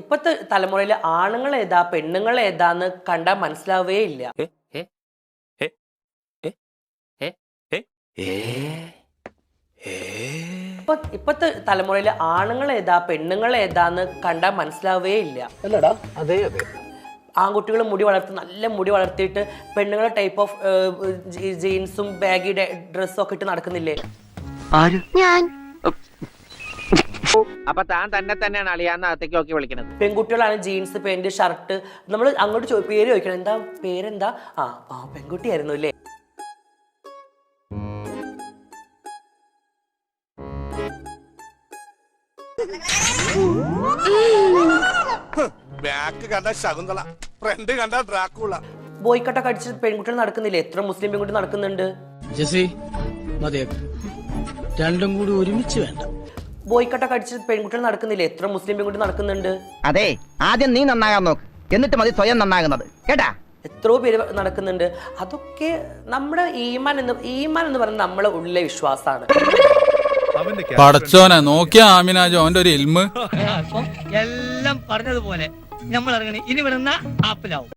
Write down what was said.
ഇപ്പത്തെ തലമുറയിലെ ആണുങ്ങൾ ഏതാ പെണ്ണുങ്ങൾ ഏതാന്ന് കണ്ടാൽ മനസ്സിലാവേ ഇല്ല. ഇപ്പത്തെ തലമുറയിലെ ആണുങ്ങൾ ഏതാ പെണ്ണുങ്ങൾ ഏതാന്ന് കണ്ടാൽ മനസ്സിലാവേ ഇല്ല. അതെ ആൺകുട്ടികൾ മുടി വളർത്തി നല്ല മുടി വളർത്തിയിട്ട് പെണ്ണുങ്ങളെ ടൈപ്പ് ഓഫ് ജീൻസും ബാഗി ഡ്രസ്സും ഒക്കെ ഇട്ട് നടക്കുന്നില്ലേ? അപ്പൊ താൻ തന്നെയാണ് അളിയാന്ന് അകത്തേക്ക് നോക്കി വിളിക്കുന്നത്. പെൺകുട്ടികളാണ് ജീൻസ് പാന്റ് ഷർട്ട്. നമ്മൾ അങ്ങോട്ട് പേര് ചോദിക്കണം, എന്താ പേരെന്താ? ആ പെൺകുട്ടിയായിരുന്നു അല്ലേ? ബോയ്ക്കട്ടൊക്കെ അടിച്ച് പെൺകുട്ടികൾ നടക്കുന്നില്ലേ? എത്ര മുസ്ലിം പെൺകുട്ടി നടക്കുന്നുണ്ട്. രണ്ടും കൂടി ഒരുമിച്ച് വേണ്ട. ബോയ്ക്കട്ടൊക്കെ അടിച്ച് പെൺകുട്ടികൾ നടക്കുന്നില്ലേ? എത്ര മുസ്ലിം പെൺകുട്ടി നടക്കുന്നുണ്ട്. അതെ, ആദ്യം നീ നന്നാകാൻ നോക്ക്, എന്നിട്ട് മതി സ്വയം നന്നാകുന്നത്, കേട്ടാ? എത്രയോ പേര് നടക്കുന്നുണ്ട്. അതൊക്കെ നമ്മുടെ ഈമാൻ എന്ന് പറയുന്നത് നമ്മളെ ഉള്ളിലെ വിശ്വാസമാണ്. പടച്ചോനെ നോക്കിയാ ആമിനാജോ അവന്റെ ഒരു ഇൽമ് എല്ലാം പറഞ്ഞതുപോലെ നമ്മൾ ഇറങ്ങണി ഇനി വിടുന്ന ആപ്പിലാവും.